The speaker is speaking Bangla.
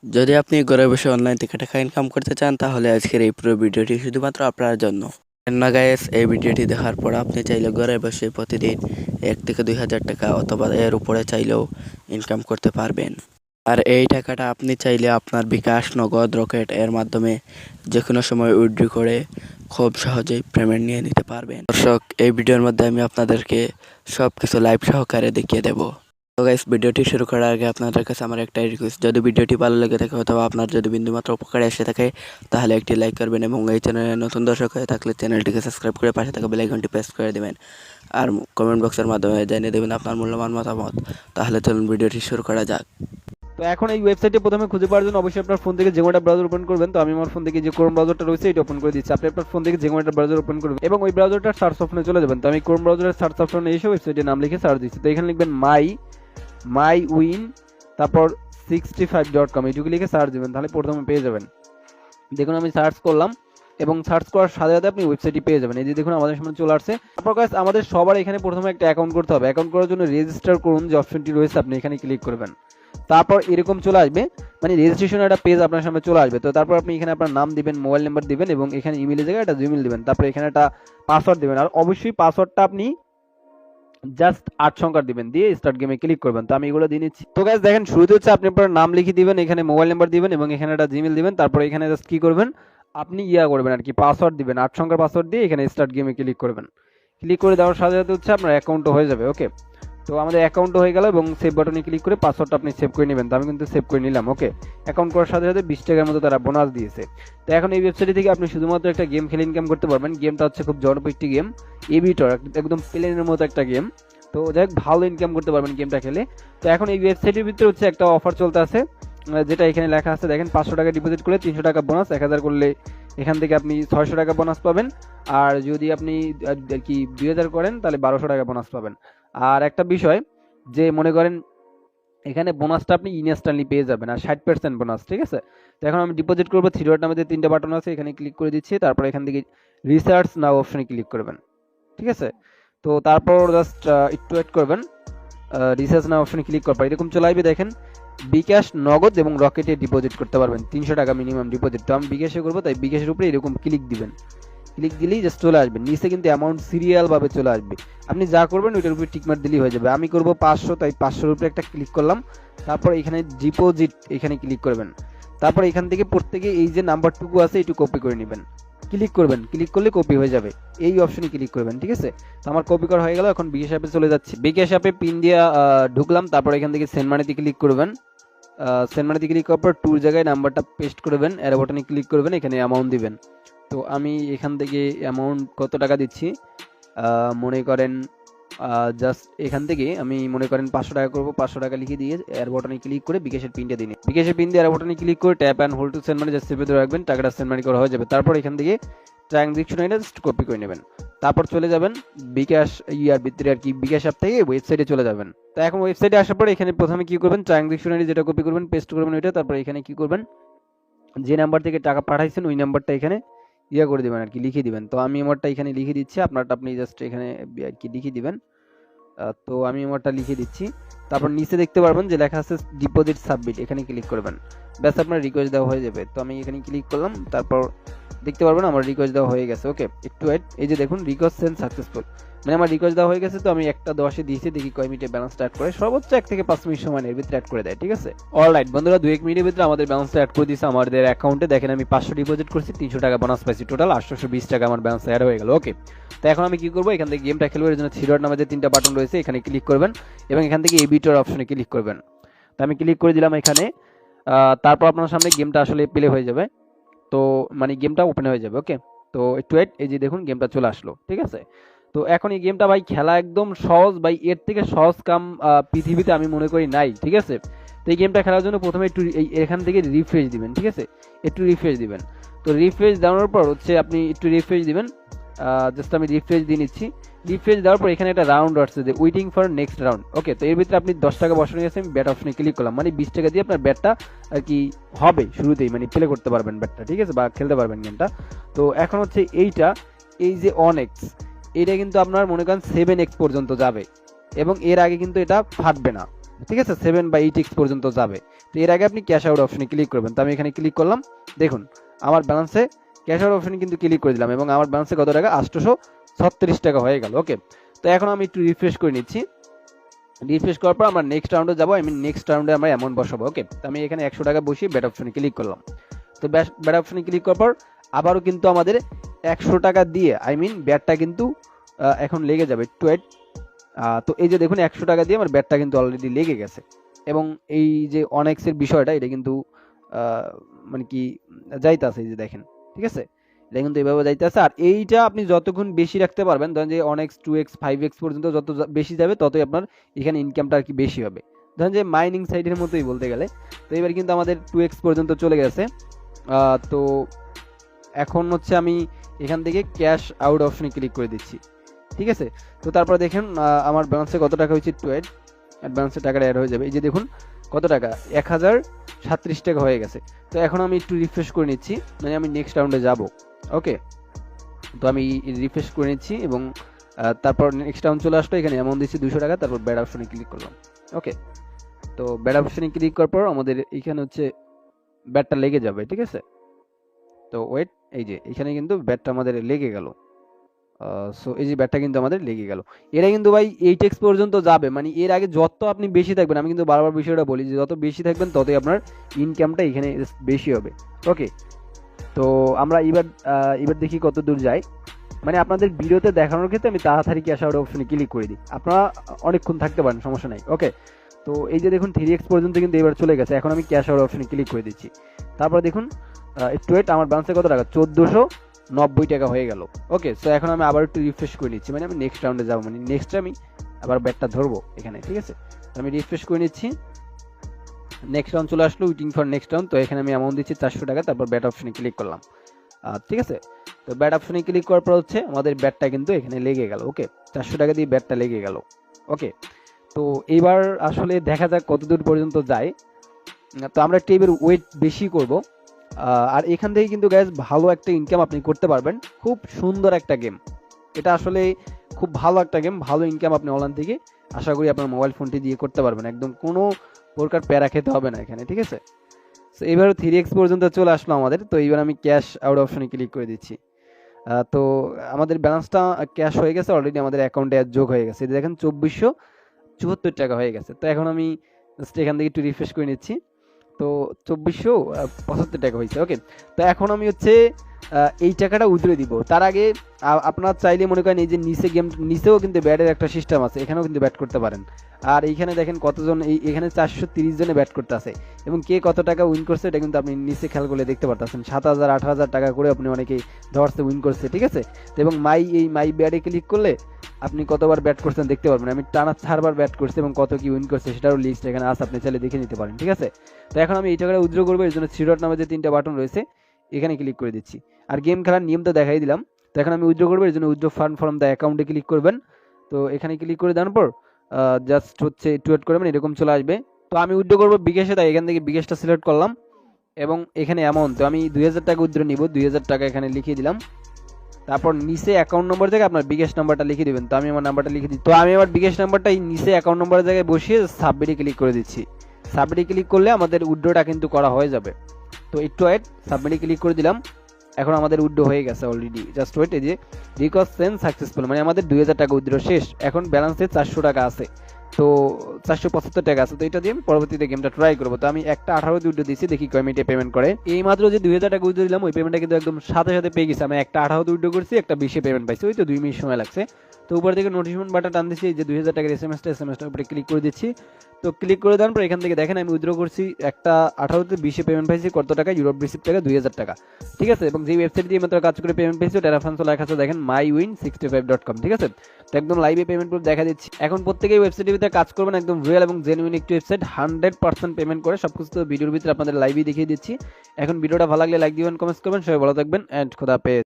যদি আপনি ঘরে বসে অনলাইন থেকে টাকা ইনকাম করতে চান তাহলে আজকের এই পুরো ভিডিওটি শুধুমাত্র আপনার জন্য। না গাইস, এই ভিডিওটি দেখার পর আপনি চাইলে ঘরে বসে প্রতিদিন 1 থেকে 2 হাজার টাকা অথবা এর উপরে চাইলেও ইনকাম করতে পারবেন। আর এই টাকাটা আপনি চাইলে আপনার বিকাশ, নগদ, রকেট এর মাধ্যমে যে কোনো সময় উইথড্র করে খুব সহজেই পেমেন্ট নিয়ে নিতে পারবেন। দর্শক, এই ভিডিওর মধ্যে আমি আপনাদেরকে সব কিছু লাইভ সহকারে দেখিয়ে দেব। তো গাইস, ভিডিওটি শুরু করার আগে আপনাদের কাছে আমার একটাই রিকোয়েস্ট, যদি ভিডিওটি ভালো লেগে থাকে অথবা আপনার যদি বিন্দুমাত্র উপকারে এসে থাকে তাহলে একটি লাইক করবেন এবং এই চ্যানেলে নতুন দর্শক হয়ে থাকলে চ্যানেলটিকে সাবস্ক্রাইব করে পাশে থাকা বেল আইকনটি প্রেস করে দেবেন আর কমেন্ট বক্সের মাধ্যমে জানিয়ে দেবেন আপনার মূল্যবান মতামত। তাহলে চলুন ভিডিওটি শুরু করা যাক। তো এখন এই ওয়েবসাইটে প্রথমে খুঁজে পাওয়ার জন্য অবশ্যই আপনার ফোন থেকে যে কোনো একটা ব্রাউজার ওপেন করবেন। তো আমি আমার ফোন থেকে যে ক্রোম ব্রাউজারটা রয়েছে এটা ওপেন করে দিচ্ছি। আপনি আপনার ফোন থেকে যে কোনো একটা ব্রাউজার ওপেন করবেন এবং ওই ব্রাউজারটার সার্চ অপশনে চলে যাবেন। তো আমি ক্রোম ব্রাউজারের সার্চ অপশনে এসে ওয়েবসাইটের নাম লিখে সার্চ দিচ্ছি। তো এখানে লিখবেন মাই উইন তারপর 65.com এইটুকু লিখে সার্চ দিবেন, তাহলে প্রথমে পেয়ে যাবেন। দেখুন আমি সার্চ করলাম এবং সার্চ করার সাথে সাথে আপনি ওয়েবসাইটটি পেয়ে যাবেন। এই যে দেখুন আমাদের সামনে চলে আসছে। তারপর গাইস, আমাদের সবার এখানে প্রথমে একটা অ্যাকাউন্ট করতে হবে। অ্যাকাউন্ট করার জন্য রেজিস্টার করুন যে অপশনটি রয়েছে আপনি এখানে ক্লিক করবেন। তারপর এরকম চলে আসবে, মানে রেজিস্ট্রেশন একটা পেজ আপনার সামনে চলে আসবে। তো তারপর আপনি এখানে আপনার নাম দিবেন, মোবাইল নাম্বার দিবেন এবং এখানে ইমেলের জায়গায় একটা জিমেল দিবেন। তারপর এখানে একটা পাসওয়ার্ড দিবেন আর অবশ্যই পাসওয়ার্ডটা আপনি জাস্ট 8 সংখ্যার দিবেন, দিয়ে স্টার্ট গেমে ক্লিক করবেন। তো আমি এগুলো দিয়ে নিচ্ছি। তো গাইস দেখেন, শুরুতে হচ্ছে আপনি আপনার নাম লিখে দিবেন, এখানে মোবাইল নাম্বার দিবেন এবং এখানে একটা জিমেল দিবেন। তারপর এখানে জাস্ট কি করবেন, আপনি করবেন আর কি, পাসওয়ার্ড দিবেন, 8 সংখ্যার পাসওয়ার্ড দিয়ে এখানে স্টার্ট গেমে ক্লিক করবেন। ক্লিক করে দেওয়ার সাথে সাথে হচ্ছে আপনার অ্যাকাউন্টও হয়ে যাবে। ওকে, তো আমাদের অ্যাকাউন্ট হয়ে গেল এবং সেভ বাটনে ক্লিক করে পাসওয়ার্ডটা আপনি সেভ করে নেবেন। তো আমি কিন্তু সেভ করে নিলাম। ওকে, অ্যাকাউন্ট করার সাথে সাথে 20 টাকার মতো তারা বোনাস দিয়েছে। তো এখন এই ওয়েবসাইট থেকে আপনি শুধুমাত্র একটা গেম খেলে ইনকাম করতে পারবেন। গেমটা হচ্ছে খুব জনপ্রিয় একটি গেম, এবিটর, একদম প্লেনের মতো একটা গেম। তো যাই হোক, ভালো ইনকাম করতে পারবেন গেমটা খেলে। তো এখন এই ওয়েবসাইটের ভিতরে হচ্ছে একটা অফার চলতে আছে, যেটা এখানে লেখা আছে দেখেন, 500 টাকা ডিপোজিট করলে 300 টাকা বোনাস, 1000 করলে এখান থেকে আপনি 600 টাকা বোনাস পাবেন, আর যদি আপনি আর কি 2000 করেন তাহলে 1200 টাকা বোনাস পাবেন। আর একটা বিষয়, যে মনে করেন এখানে বোনাসটা আপনি ইনস্ট্যান্টলি পেয়ে যাবেন আর 60% বোনাস, ঠিক আছে। তো এখন আমি ডিপোজিট করবো, থ্রি ডট নামে 3টে বাটন আছে, এখানে ক্লিক করে দিচ্ছি। তারপর এখান থেকে রিসার্চ নাও অপশনে ক্লিক করবেন, ঠিক আছে। তো তারপর জাস্ট একটু ওয়েট করবেন। রিসার্চ নাও অপশনে ক্লিক করার পর এরকম চলে আসবে, দেখেন বিকাশ, নগদ এবং রকেটে ডিপোজিট করতে পারবেন 300 টাকা মিনিমাম ডিপোজিট। তো আমি বিকাশে করবো, তাই বিকাশের উপরে এরকম ক্লিক দিবেন। ক্লিক দিলেই জাস্ট চলে আসবে, নিচে কিন্তু অ্যামাউন্ট সিরিয়াল ভাবে চলে আসবে। আপনি যা করবেন ওইটার উপরে টিকমার্ক দিলেই হয়ে যাবে। আমি করব 500, তাই 500-এর উপরে একটা ক্লিক করলাম। তারপর এখানে ডিপোজিট এখানে ক্লিক করবেন। তারপর এখান থেকে প্রত্যেকে এই যে নাম্বারটুকু আছে একটু কপি করে নেবেন, ক্লিক করবেন। ক্লিক করলে কপি হয়ে যাবে, এই অপশনে ক্লিক করবেন, ঠিক আছে। তো আমার কপি করা হয়ে গেল। এখন বিকাশ অ্যাপে চলে যাচ্ছি। বিকাশ অ্যাপে পিন দিয়ে ঢুকলাম। তারপর এখান থেকে সেন্ড মানিতে ক্লিক করবেন। সেন্ড মানিতে ক্লিক করার পর টুর জায়গায় নাম্বারটা পেস্ট করবেন, অ্যারো বাটনে ক্লিক করবেন, এখানে অ্যামাউন্ট দিবেন। তো আমি এখান থেকে অ্যামাউন্ট কত টাকা দিচ্ছি, মনে করেন জাস্ট এখান থেকে আমি মনে করেন 500 টাকা করবো। 500 টাকা লিখে দিয়ে এয়ার বাটনে ক্লিক করে বিকাশের পিনটা দিন। বিকাশের পিন দিয়ে এয়ার বাটনে ক্লিক করে tap and hold to send money just চেপে ধরে রাখবেন, টাকাটা সেন্ড মানি করা হয়ে যাবে। তারপর এখান থেকে ট্রানজেকশন আইডি জাস্ট কপি করে নেবেন। তারপর চলে যাবেন বিকাশ ইয়ার ভিতরে আর কি, বিকাশ অ্যাপ থেকে ওয়েবসাইটে চলে যাবেন। তো এখন ওয়েবসাইটে আসার পর এখানে প্রথমে কি করবেন, ট্রানজেকশন আইডি যেটা কপি করবেন পেস্ট করবেন ওইটা। তারপর এখানে কি করবেন, যে নাম্বার থেকে টাকা পাঠাইছেন ওই নাম্বারটা এখানে করে দিবেন আর কি, লিখে দিবেন। তো আমি আমারটা এখানে লিখে দিচ্ছি, আপনারটা আপনি জাস্ট এখানে আর কি লিখে দিবেন। তো আমি আমারটা লিখে দিচ্ছি। তারপর নিচে দেখতে পারবেন যে লেখা আছে ডিপোজিট সাবমিট, এখানে ক্লিক করবেন, ব্যাস আপনার রিকোয়েস্ট দেওয়া হয়ে যাবে। তো আমি এখানে ক্লিক করলাম। তারপর দেখতে পারবেন আমার রিকোয়েস্ট দেওয়া হয়ে গেছে। ওকে, একটু ওয়েট। এই যে দেখুন রিকোয়েস্ট সেন্ড সাকসেসফুল, মানে আমার রিকোয়েস্ট দেওয়া হয়ে গেছে। তো আমি একটা 10-এ দিয়েছি, দেখি কয় মিনিটে ব্যালেন্সটা অ্যাড করে, সর্বোচ্চ 1 থেকে 5 মিনিট সময় এর ভিতরে অ্যাড করে দেয়, ঠিক আছে। অলরাইট বন্ধুরা, 2-1 মিনিটের ভিতরে আমাদের ব্যালেন্সটা অ্যাড করে দিয়েছে আমাদের অ্যাকাউন্টে। দেখেন আমি 500 ডিপোজিট করছি, 300 টাকা বোনাস পাইছি, টোটাল 820 টাকা আমার ব্যালেন্স অ্যাড হয়ে গেল। ওকে, তো এখন আমি কি করবো, এখান থেকে গেমটা খেলবো। এর জন্য থ্রি ডট নামে 3টা বাটন রয়েছে, এখানে ক্লিক করবেন এবং এখান থেকে এবিটর অপশনে ক্লিক করবেন। তো আমি ক্লিক করে দিলাম এখানে। তারপর আপনার সামনে গেমটা আসলে প্লে হয়ে যাবে, তো মানে গেমটা ওপেন হয়ে যাবে। ওকে, তো একটু ওয়েট। এই যে দেখুন গেমটা চলে আসলো, ঠিক আছে। তো এখন এই গেমটা ভাই খেলা একদম সহজ ভাই, এর থেকে সহজ কাম পৃথিবীতে আমি মনে করি নাই, ঠিক আছে। তো এই গেমটা খেলার জন্য প্রথমে একটু এখান থেকে রিফ্রেশ দিবেন, ঠিক আছে, একটু রিফ্রেশ দিবেন। তো রিফ্রেশ দেওয়ার পর হচ্ছে আপনি একটু রিফ্রেশ দিবেন, জাস্ট আমি রিফ্রেশ দিয়ে নিচ্ছি। রিফ্রেশ দেওয়ার পর এখানে একটা রাউন্ড আসছে যে ওয়েটিং ফর নেক্সট রাউন্ড। ওকে, তো এর ভিতরে আপনি 10 টাকা বসানো গেছে, আমি ব্যাট অপশনে ক্লিক করলাম, মানে 20 টাকা দিয়ে আপনার ব্যাটটা আর কি হবে শুরুতেই, মানে প্লে করতে পারবেন ব্যাটটা, ঠিক আছে, বা খেলতে পারবেন গেমটা। তো এখন হচ্ছে এইটা, এই যে অনেক্স, এটা কিন্তু আপনার মনে করেন 7x পর্যন্ত যাবে এবং এর আগে কিন্তু এটা ফাটবে না, ঠিক আছে 7 বা 8x পর্যন্ত যাবে। তো এর আগে আপনি ক্যাশ আউট অপশনে ক্লিক করবেন। তো আমি এখানে ক্লিক করলাম, দেখুন আমার ব্যালেন্সে ক্যাশ আউট অপশনে কিন্তু ক্লিক করে দিলাম এবং আমার ব্যালেন্সে কত টাকা 836 টাকা হয়ে গেল। ওকে, তো এখন আমি একটু রিফ্রেশ করে নিচ্ছি। রিফ্রেশ করার পর আমরা নেক্সট রাউন্ডে যাবো, নেক্সট রাউন্ডে আমরা অ্যামাউন্ট বসাবো। ওকে, তো আমি এখানে 100 টাকা বসিয়ে ব্যাট অপশনে ক্লিক করলাম। তো ব্যাট অপশনে ক্লিক করার পর আবারও কিন্তু আমাদের 100 টাকা দিয়ে ব্যাটটা কিন্তু এখন লেগে যাবে একটু ওয়েট। তো এই যে দেখুন 100 টাকা দিয়ে আমার ব্যাটটা কিন্তু অলরেডি লেগে গেছে এবং এই যে অনেক্সের বিষয়টা এটা কিন্তু মানে কি যাইতে আছে, এই যে দেখেন, ঠিক আছে, এটা কিন্তু এইভাবে যাইতে আছে। আর এইটা আপনি যতক্ষণ বেশি রাখতে পারবেন, ধরেন যে অনেক্স 2x 5x পর্যন্ত যত বেশি যাবে ততই আপনার এখানে ইনকামটা আর কি বেশি হবে, ধরেন যে মাইনিং সাইডের মতোই বলতে গেলে। তো এবার কিন্তু আমাদের 2x পর্যন্ত চলে গেছে। তো এখন হচ্ছে আমি এখান থেকে ক্যাশ আউট অপশনে ক্লিক করে দিচ্ছি, ঠিক আছে। তো তারপর দেখেন আমার ব্যালেন্সে কত টাকা হয়েছে, একটু ব্যালেন্সে টাকাটা অ্যাড হয়ে যাবে। এই যে দেখুন কত টাকা 1037 টাকা হয়ে গেছে। তো এখন আমি একটু রিফ্রেশ করে নিচ্ছি, মানে আমি নেক্সট রাউন্ডে যাব। ওকে, তো আমি রিফ্রেশ করে নিচ্ছি এবং তারপর নেক্সট রাউন্ড চলে আসলো। এখানে অ্যামাউন্ট দিচ্ছি 200 টাকা, তারপর ব্যাড অপশনে ক্লিক করলাম। ওকে, তো ব্যাড অপশনে ক্লিক করার পর আমাদের এখানে হচ্ছে ব্যাটটা লেগে যাবে, ঠিক আছে। তো ওয়েট, এই যে এখানে কিন্তু ব্যাটটা আমাদের লেগে গেল। সো এই যে ব্যাটটা কিন্তু আমাদের লেগে গেল। এরা কিন্তু ভাই 8x পর্যন্ত যাবে, মানে এর আগে যত আপনি বেশি থাকবেন, আমি কিন্তু বারবার বিষয়টা বলি যে যত বেশি থাকবেন ততই আপনার ইনকামটা এখানে বেশি হবে। ওকে, তো আমরা এবার দেখি কত দূর যায়। মানে আপনাদের ভিডিওতে দেখানোর ক্ষেত্রে আমি তাড়াতাড়ি ক্যাশ আউট অপশনে ক্লিক করে দিই, আপনারা অনেকক্ষণ থাকতে পারেন, সমস্যা নাই। ওকে, তো এই যে দেখুন 3x পর্যন্ত কিন্তু এবার চলে গেছে। এখন আমি ক্যাশ আউট অপশনে ক্লিক করে দিচ্ছি। তারপর দেখুন একটু ওয়েট, আমার ব্যালেন্সে কত টাকা 1490 টাকা হয়ে গেল। ওকে, সো এখন আমি আবার একটু রিফ্রেশ করে নিচ্ছি, মানে আমি নেক্সট রাউন্ডে যাবো, মানে নেক্সটে আমি আবার ব্যাটটা ধরবো এখানে, ঠিক আছে। আমি রিফ্রেশ করে নিচ্ছি, নেক্সট রাউন্ড চলে আসলো, উইটিং ফর নেক্সট রাউন্ড। তো এখানে আমি অ্যামাউন্ট দিচ্ছি 400 টাকা, তারপর ব্যাট অপশনে ক্লিক করলাম। ঠিক আছে, তো ব্যাট অপশনে ক্লিক করার পর হচ্ছে আমাদের ব্যাটটা কিন্তু এখানে লেগে গেল। ওকে, 400 টাকা দিয়ে ব্যাটটা লেগে গেল। ওকে, তো এইবার আসলে দেখা যাক কতদূর পর্যন্ত যায়। তো আমরা একটু এবার ওয়েট বেশি করব। আর এখান থেকে কিন্তু গ্যাস ভালো একটা ইনকাম আপনি করতে পারবেন। খুব সুন্দর একটা গেম, এটা আসলে খুব ভালো একটা গেম, ভালো ইনকাম আপনি অনলাইন থেকে আশা করি আপনার মোবাইল ফোনটি দিয়ে করতে পারবেন, একদম কোনো প্রকার প্যারা খেতে হবে না এখানে, ঠিক আছে। তো এবারও 3x পর্যন্ত চলে আসলো আমাদের। তো এইবার আমি ক্যাশ আউট অপশনে ক্লিক করে দিচ্ছি। তো আমাদের ব্যালেন্সটা ক্যাশ হয়ে গেছে অলরেডি, আমাদের অ্যাকাউন্টে যোগ হয়ে গেছে, দেখেন 2474 টাকা হয়ে গেছে। তো এখন আমি জাস্ট এখান থেকে একটু রিফ্রেশ করে নিচ্ছি। তো 2475 টাকা হয়েছে। ওকে, তো এখন আমি হচ্ছে এই টাকাটা উইথড্র দিব। তার আগে আপনার চাইলে মনে করেন এই যে নিচেও কিন্তু ব্যাটের একটা সিস্টেম আছে, এখানেও কিন্তু ব্যাট করতে পারেন। আর এইখানে দেখেন কতজন, এখানে 430 জনে ব্যাট করতে আছে এবং কে কত টাকা উইন করছে এটা কিন্তু আপনি নিচে খেয়াল করলে দেখতে পারতেছেন। 7000 8000 টাকা করে আপনি অনেকেই ধরছে উইন করছে, ঠিক আছে। তো এবং মাই ব্যাটে ক্লিক করলে আপনি কতবার ব্যাট করছেন দেখতে পারবেন। আমি টানা 4বার ব্যাট করছি এবং কত কি উইন করছে সেটারও লিস্ট এখানে আছে, আপনি চাইলে দেখে নিতে পারেন, ঠিক আছে। তো এখন আমি এই টাকাটা উইথড্র করবো, এর জন্য থ্রি ডট নামে যে 3টা বাটন রয়েছে এখানে ক্লিক করে দিচ্ছি। আর গেম খেলার নিয়ম তো দেখাই দিলাম। তো এখন আমি উইথড্র করবো, এর জন্য উইথড্র ফান্ড ফ্রম দ্য অ্যাকাউন্টে ক্লিক করবেন। তো এখানে ক্লিক করে দেওয়ার পর জাস্ট হচ্ছে একটু ওয়েট করবেন, এরকম চলে আসবে। তো আমি উইথড্র করবো বিকাশে, তাই এখান থেকে বিকাশটা সিলেক্ট করলাম এবং এখানে অ্যামাউন্ট, তো আমি 2000 টাকা উইথড্র নিব, 2000 টাকা এখানে লিখিয়ে দিলাম। তারপর নিচে অ্যাকাউন্ট নম্বর থেকে আপনার বিকাশ নাম্বারটা লিখে দিবেন। তো আমি আমার নাম্বারটা লিখে দিই। তো আমি আমার বিকাশ নাম্বারটা এই নিচে অ্যাকাউন্ট নাম্বারের জায়গায় বসিয়ে সাবমিটে ক্লিক করে দিচ্ছি। সাবমিটে ক্লিক করলে আমাদের উইথড্রটা কিন্তু করা হয়ে যাবে। তো একটু ওয়েট, সাবমিটে ক্লিক করে দিলাম। এখন আমাদের উইথড্র হয়ে গেছে অলরেডি, জাস্ট ওয়েট। এই যে রিকোয়েস্ট সেন্ড সাকসেসফুল, মানে আমাদের 2000 টাকা উইথড্র শেষ। এখন ব্যালেন্সে 400 টাকা আছে, তো 475 টাকা আছে। তো এটা দিয়ে আমি পরবর্তীতে গেমটা ট্রাই করবো। তো আমি একটা 18 উইথড্র দিচ্ছি, দেখি কয় মিনিটে পেমেন্ট করে। এই মাত্র যে 2000 টাকা উইথড্র দিলাম ওই পেমেন্টটা কিন্তু একদম সাথে সাথে পেয়ে গেছি। আমি একটা 18 উইথড্র করছি, একটা 20 পেমেন্ট পাইছি, ওই তো 2 মিনিট সময় লাগছে। তো উপর থেকে নোটিফিকেশন বাটন টান দিচ্ছি, এই যে 2000 টাকার এসএমএসটার উপরে ক্লিক করে দিচ্ছি। তো ক্লিক করে দেওয়ার পর এখান থেকে দেখেন আমি উইথড্র করছি, একটা 18তে 20 পেমেন্ট পাইছি, কত টাকা ইউরোপ রিসিপ্ট টাকা 2000 টাকা, ঠিক আছে। এবং যে ওয়েবসাইট দিয়ে মাত্র কাজ করে পেমেন্ট পেয়েছি ওটা রেফারেন্স লেখা আছে দেখেন mywin65.com, ঠিক আছে। তো একদম লাইভে পেমেন্ট করে দেখা দিচ্ছি। এখন প্রত্যেকেই ওয়েবসাইটের ভিতরে কাজ করবেন, একদম রিয়েল এবং জেনুইন একটি ওয়েবসাইট, 100% পেমেন্ট করে সবকিছু তো ভিডিওর ভিতরে আপনাদের লাইভে দেখিয়ে দিচ্ছি। এখন ভিডিওটা ভালো লাগলে লাইক দিবেন, কমেন্টস করবেন, সবাই ভালো থাকবেন এন্ড খোদা হাফেজ।